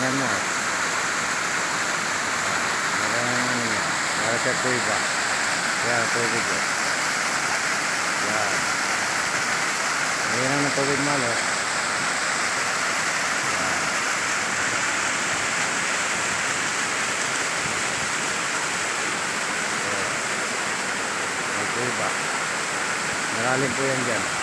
tingnan mo. Para sa kuiba. Yan, tubig eh. Yan. Ayan ang tubig malo. Kuiba. Malalim po yan dyan.